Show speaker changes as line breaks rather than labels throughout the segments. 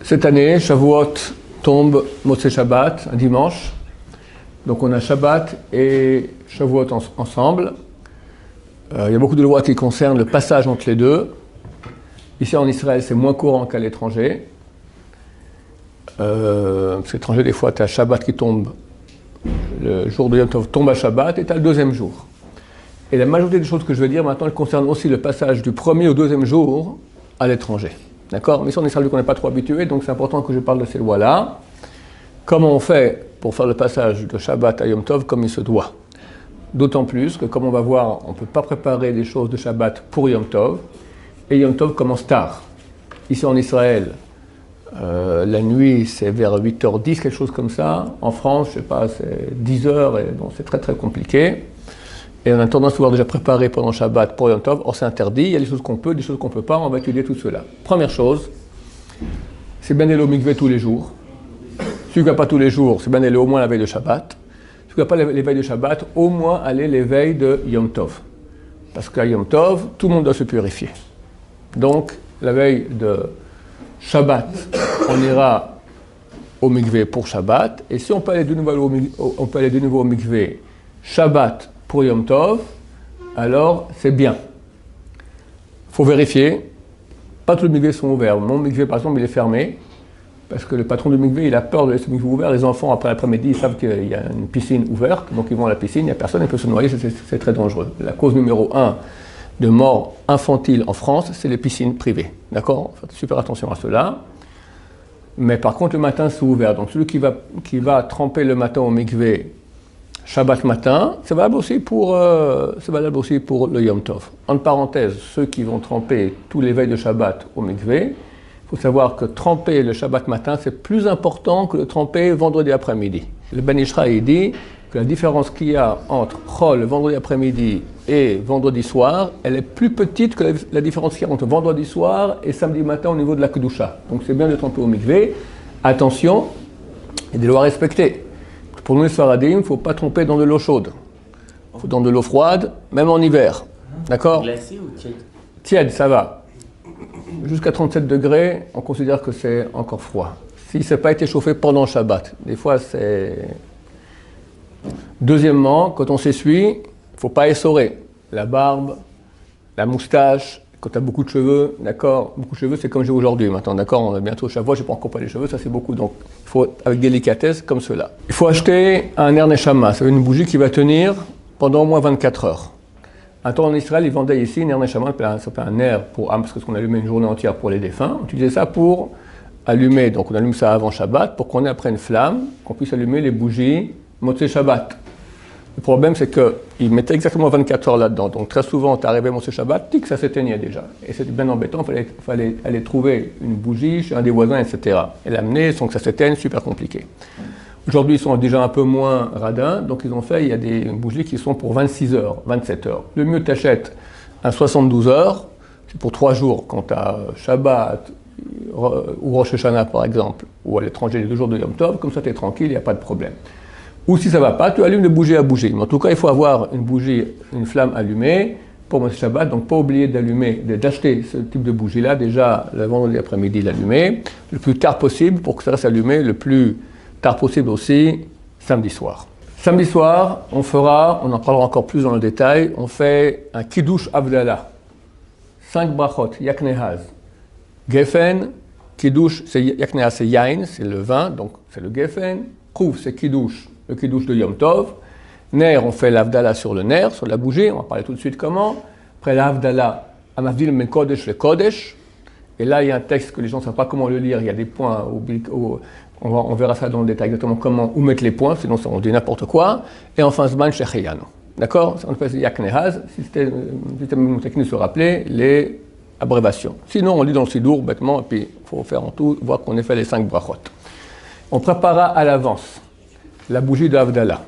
Cette année, Shavuot tombe Motzei Shabbat, un dimanche. Donc on a Shabbat et Shavuot ensemble. Il y a beaucoup de lois qui concernent le passage entre les deux. Ici en Israël, c'est moins courant qu'à l'étranger. Parce qu'à l'étranger, des fois, tu as Shabbat qui tombe, le jour de Yom Tov tombe à Shabbat et tu as le deuxième jour. Et la majorité des choses que je vais dire maintenant, elles concernent aussi le passage du premier au deuxième jour à l'étranger. D'accord? Mais ici en Israël, on n'est pas trop habitué, donc c'est important que je parle de ces lois-là. Comment on fait pour faire le passage de Shabbat à Yom Tov comme il se doit? D'autant plus que, comme on va voir, on ne peut pas préparer des choses de Shabbat pour Yom Tov, et Yom Tov commence tard. Ici en Israël, la nuit c'est vers 8h10, quelque chose comme ça. En France, je ne sais pas, c'est 10h, et bon, c'est très très compliqué. Et on a tendance à vouloir déjà préparer pendant Shabbat pour Yom Tov. Or c'est interdit, il y a des choses qu'on peut, des choses qu'on ne peut pas, on va étudier tout cela. Première chose, c'est bien d'aller au mikvé tous les jours. Celui qui n'a pas tous les jours, c'est bien d'aller au moins la veille de Shabbat. Celui qui n'a pas les veilles de Shabbat, au moins aller les veilles de Yom Tov. Parce qu'à Yom Tov, tout le monde doit se purifier. Donc, la veille de Shabbat, on ira au mikvé pour Shabbat. Et si on peut aller de nouveau au mikvé Shabbat pour Yom Tov, alors c'est bien. Il faut vérifier. Pas tous les mikvés sont ouverts. Mon mikvé, par exemple, il est fermé. Parce que le patron du mikvé, il a peur de laisser le mikvé ouvert. Les enfants, après l'après-midi, ils savent qu'il y a une piscine ouverte. Donc ils vont à la piscine, il n'y a personne, ils peuvent se noyer, c'est très dangereux. La cause numéro 1 de mort infantile en France, c'est les piscines privées. D'accord? Faites super attention à cela. Mais par contre, le matin, c'est ouvert. Donc celui qui va tremper le matin au mikvé Shabbat matin, c'est valable aussi pour le Yom Tov. En parenthèse, ceux qui vont tremper tous les veilles de Shabbat au mikvé, il faut savoir que tremper le Shabbat matin, c'est plus important que le tremper vendredi après-midi. Le Ben Ishraï dit que la différence qu'il y a entre Chol, le vendredi après-midi, et vendredi soir, elle est plus petite que la différence qu'il y a entre vendredi soir et samedi matin au niveau de la Kedusha. Donc c'est bien de tremper au mikvé. Attention, il y a des lois à respecter. Pour nous les Sfaradim, il ne faut pas tremper dans de l'eau chaude. Il faut dans de l'eau froide, même en hiver. D'accord?
Glacé ou tiède?
Tiède, ça va. Jusqu'à 37 degrés, on considère que c'est encore froid. Si ça n'a pas été chauffé pendant Shabbat, des fois c'est... Deuxièmement, quand on s'essuie, il ne faut pas essorer. La barbe, la moustache, quand tu as beaucoup de cheveux, d'accord? Beaucoup de cheveux, c'est comme j'ai aujourd'hui maintenant, d'accord? On a bientôt Shavuot, je n'ai pas encore pas les cheveux, ça c'est beaucoup. Donc il faut avec délicatesse, comme cela. Il faut acheter un ner neshama, c'est une bougie qui va tenir pendant au moins 24 heures. Un temps en Israël, ils vendaient ici, ner neshama, ça s'appelle un ner pour âme, parce qu'on allumait une journée entière pour les défunts. On utilisait ça pour allumer, donc on allume ça avant Shabbat, pour qu'on ait après une flamme, qu'on puisse allumer les bougies Motzei Shabbat. Le problème, c'est qu'ils mettaient exactement 24 heures là-dedans. Donc très souvent, tu arrivais à Motzei Shabbat, tic, ça s'éteignait déjà. Et c'était bien embêtant, il fallait aller trouver une bougie chez un des voisins, etc. Et l'amener sans que ça s'éteigne, super compliqué. Aujourd'hui, ils sont déjà un peu moins radins, donc ils ont fait, il y a des bougies qui sont pour 26 heures, 27 heures. Le mieux, tu achètes un 72 heures, c'est pour 3 jours, quand tu as Shabbat ou Rosh Hashanah par exemple, ou à l'étranger les 2 jours de Yom Tov, comme ça tu es tranquille, il n'y a pas de problème. Ou si ça ne va pas, tu allumes de bougie à bougie. Mais en tout cas, il faut avoir une bougie, une flamme allumée pour Motzei Shabbat. Donc, pas oublier d'acheter ce type de bougie-là, déjà le vendredi après-midi, l'allumer, le plus tard possible pour que ça reste allumé le plus tard possible aussi, samedi soir. Samedi soir, on en parlera encore plus dans le détail, on fait un Kiddush Havdalah. 5 brachot, Yaknehaz. Geffen, Kiddush, Yaknehaz c'est Yain, c'est le vin, donc c'est le Geffen. Khuv, c'est Kiddush. Le Kiddush de Yom Tov. Ner, on fait l'Havdalah sur le ner, sur la bougie, on va parler tout de suite comment. Après l'Havdalah, Amavdil men Kodesh le Kodesh. Et là, il y a un texte que les gens ne savent pas comment le lire, il y a des points, on verra ça dans le détail exactement où mettre les points, sinon on dit n'importe quoi. Et enfin, Zman Shecheyano. D'accord? On fait Yaknehaz, système technique de se rappeler les abréviations. Sinon, on lit dans le Sidour bêtement, et puis il faut faire en tout, voir qu'on ait fait les 5 brachot. On préparera à l'avance la bougie de Havdalah.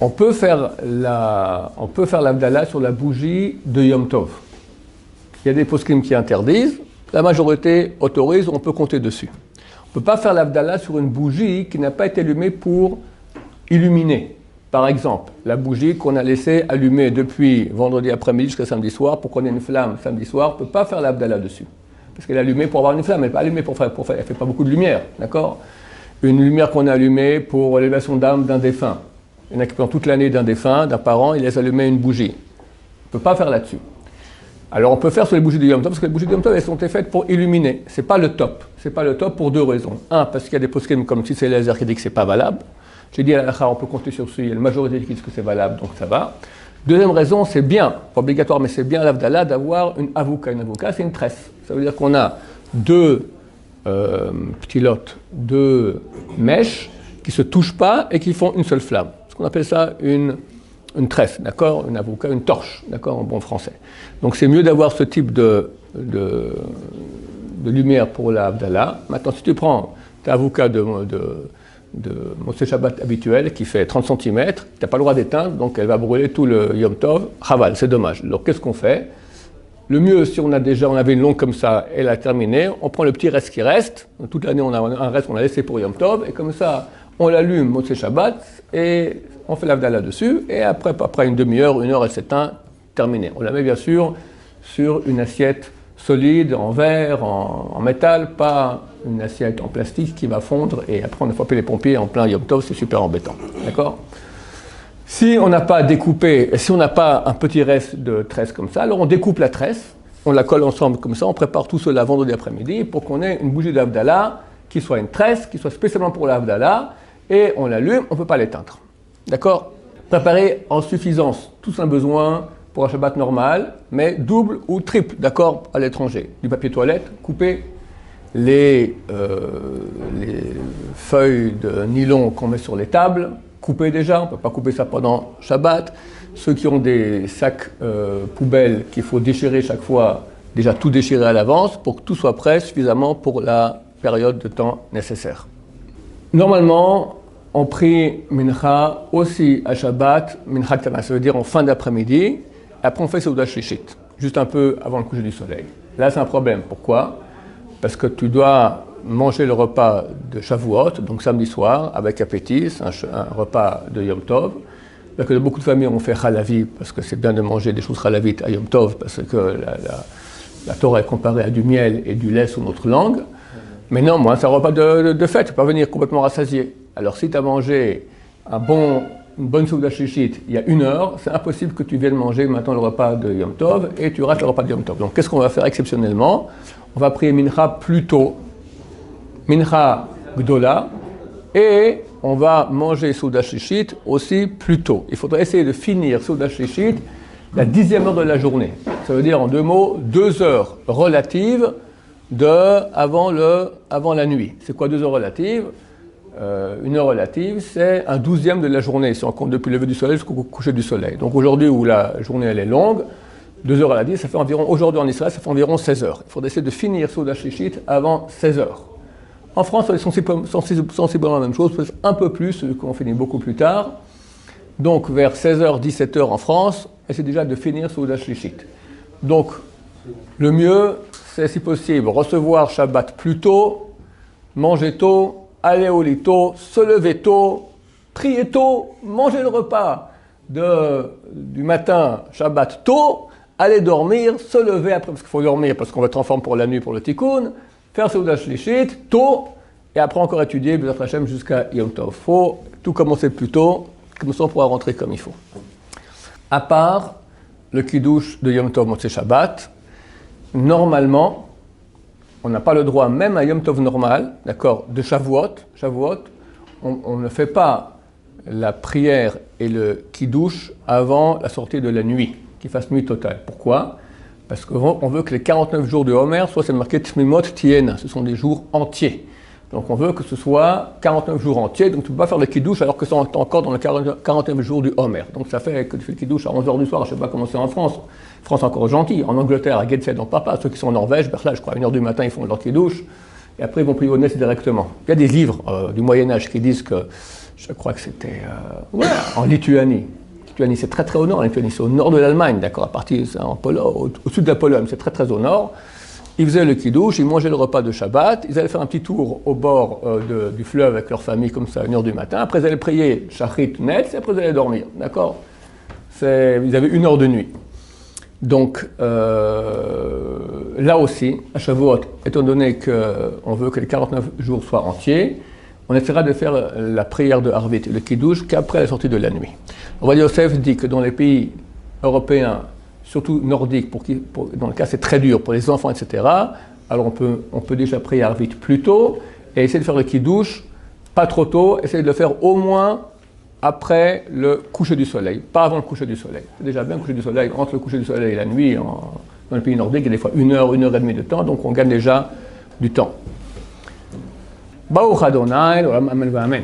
On peut faire l'Havdalah sur la bougie de Yom Tov. Il y a des poskim qui interdisent, la majorité autorise, on peut compter dessus. On ne peut pas faire l'Havdalah sur une bougie qui n'a pas été allumée pour illuminer. Par exemple, la bougie qu'on a laissée allumer depuis vendredi après-midi jusqu'à samedi soir pour qu'on ait une flamme samedi soir, on ne peut pas faire l'Abdallah dessus. Parce qu'elle est allumée pour avoir une flamme, elle n'est pas allumée pour faire, elle ne fait pas beaucoup de lumière, d'accord? Une lumière qu'on a allumée pour l'élévation d'âme d'un défunt. Il y en a qui pendant toute l'année d'un défunt, d'un parent, il laisse allumer une bougie. On ne peut pas faire là-dessus. Alors on peut faire sur les bougies de Yom Tov, parce que les bougies de Yom Tov, elles sont faites pour illuminer. Ce n'est pas le top. C'est pas le top pour deux raisons. Un, parce qu'il y a des poskim comme si c'est laser qui dit que ce n'est pas valable. J'ai dit à la on peut compter sur celui, il y a la majorité qui dit que c'est valable, donc ça va. Deuxième raison, c'est bien, pas obligatoire, mais c'est bien l'Avdallah d'avoir une avouka. Une avouka, c'est une tresse. Ça veut dire qu'on a deux petits lots, deux mèches qui ne se touchent pas et qui font une seule flamme. Ce qu'on appelle ça une tresse, d'accord? Une avouka, une torche, d'accord, en bon français. Donc c'est mieux d'avoir ce type de lumière pour l'Avdallah. Maintenant, si tu prends ta avouka de Motzei Shabbat habituel qui fait 30 cm, tu n'as pas le droit d'éteindre, donc elle va brûler tout le Yom Tov. Chaval, c'est dommage. Alors qu'est-ce qu'on fait? Le mieux, si on avait une longue comme ça, elle a terminé, on prend le petit reste qui reste. Toute l'année, on a un reste qu'on a laissé pour Yom Tov, et comme ça, on l'allume Motzei Shabbat, et on fait l'Avdallah dessus, et après une demi-heure, une heure, elle s'éteint, terminé. On la met bien sûr sur une assiette solide, en verre, en métal, pas une assiette en plastique qui va fondre, et après on a frappé les pompiers en plein Yom Tov, c'est super embêtant. D'accord? Si on n'a pas découpé, si on n'a pas un petit reste de tresse comme ça, alors on découpe la tresse, on la colle ensemble comme ça, on prépare tout cela vendredi après-midi pour qu'on ait une bougie d'Avdallah qui soit une tresse, qui soit spécialement pour l'Avdallah, et on l'allume, on ne peut pas l'éteindre. D'accord? Préparer en suffisance tous un besoin pour un Shabbat normal, mais double ou triple, d'accord, à l'étranger. Du papier toilette, coupé, les feuilles de nylon qu'on met sur les tables, coupées déjà, on ne peut pas couper ça pendant Shabbat. Ceux qui ont des sacs poubelles qu'il faut déchirer chaque fois, déjà tout déchirer à l'avance pour que tout soit prêt suffisamment pour la période de temps nécessaire. Normalement, on prie Mincha aussi à Shabbat, Mincha Ktana, ça veut dire en fin d'après-midi, après on fait Seudat Shlishit, juste un peu avant le coucher du soleil. Là c'est un problème, pourquoi? Parce que tu dois manger le repas de Shavuot, donc samedi soir, avec appétit, c'est un repas de Yom Tov. Donc, beaucoup de familles ont fait Chalavi, parce que c'est bien de manger des choses Chalavites à Yom Tov, parce que la Torah est comparée à du miel et du lait sous notre langue. Mais non, moi, c'est un repas de fête, tu peux pas venir complètement rassasié. Alors si tu as mangé une bonne Seudat Shlishit il y a une heure, c'est impossible que tu viennes manger maintenant le repas de Yom Tov et tu rates le repas de Yom Tov. Donc qu'est-ce qu'on va faire exceptionnellement? On va prier Mincha plus tôt, Mincha Gdola, et on va manger Seudat Shlishit aussi plus tôt. Il faudrait essayer de finir Seudat Shlishit la 10e heure de la journée. Ça veut dire en deux mots, 2 heures relatives avant la nuit. C'est quoi 2 heures relatives? Une heure relative, c'est un 12e de la journée, si on compte depuis le lever du soleil jusqu'au coucher du soleil. Donc aujourd'hui où la journée elle est longue, 2 heures relatives, ça fait environ, aujourd'hui en Israël, ça fait environ 16 heures. Il faudrait essayer de finir Seudat Shlishit avant 16 heures. En France, c'est sensiblement la même chose, peut-être un peu plus, qu'on finit beaucoup plus tard. Donc vers 16h, 17h en France, essayer déjà de finir Seudat Shlishit. Donc le mieux, c'est si possible recevoir Shabbat plus tôt, manger tôt, aller au lit tôt, se lever tôt, prier tôt, manger le repas du matin, Shabbat tôt, aller dormir, se lever après, parce qu'il faut dormir, parce qu'on va être en forme pour la nuit, pour le tikkun, faire Seudat Shlishit tôt, et après encore étudier B'ezrat Hashem jusqu'à Yom Tov. Il faut tout commencer plus tôt, comme ça on pourra rentrer comme il faut. À part le kiddush de Yom Tov Motzei Shabbat, normalement, on n'a pas le droit, même à Yom Tov normal, d'accord, de Shavuot, on ne fait pas la prière et le kiddush avant la sortie de la nuit, qu'il fasse nuit totale. Pourquoi? Parce qu'on veut que les 49 jours de Homer soient, c'est marqué Tmimot Tiena, ce sont des jours entiers. Donc on veut que ce soit 49 jours entiers, donc tu ne peux pas faire le kiddush alors que c'est encore dans le 49 jours du Homer. Donc ça fait que tu fais le kiddush à 11h du soir, je ne sais pas comment c'est en France. France encore gentil, en Angleterre, à Gateshead, on ne parle pas. Ceux qui sont en Norvège, là, je crois, à 1h du matin, ils font leur kiddush, et après ils vont prier au Ness directement. Il y a des livres du Moyen-Âge qui disent que, je crois que c'était en Lituanie. Lituanie, c'est très au nord, Lituanie, c'est au nord de l'Allemagne, d'accord, à partir, c'est en Pologne, au sud de la Pologne, c'est très au nord. ils faisaient le kidouche, ils mangeaient le repas de Shabbat, ils allaient faire un petit tour au bord du fleuve avec leur famille, comme ça, à 1h du matin. Après, ils allaient prier Shachrit net, et après, ils allaient dormir. D'accord? Ils avaient 1 heure de nuit. Donc, là aussi, à Shavuot, étant donné qu'on veut que les 49 jours soient entiers, on essaiera de faire la prière de Arvit, le kidouche, qu'après la sortie de la nuit. Rabbi Yosef dit que dans les pays européens, surtout nordiques, dans le cas c'est très dur pour les enfants, etc., alors on peut déjà prier Arvit plus tôt et essayer de faire le kidouche pas trop tôt, essayer de le faire au moins après le coucher du soleil, pas avant le coucher du soleil. C'est déjà bien le coucher du soleil, entre le coucher du soleil et la nuit, dans les pays nordiques, il y a des fois 1 heure, 1 heure et demie de temps, donc on gagne déjà du temps. Baruch Adonai, Olam Amen V'Amen.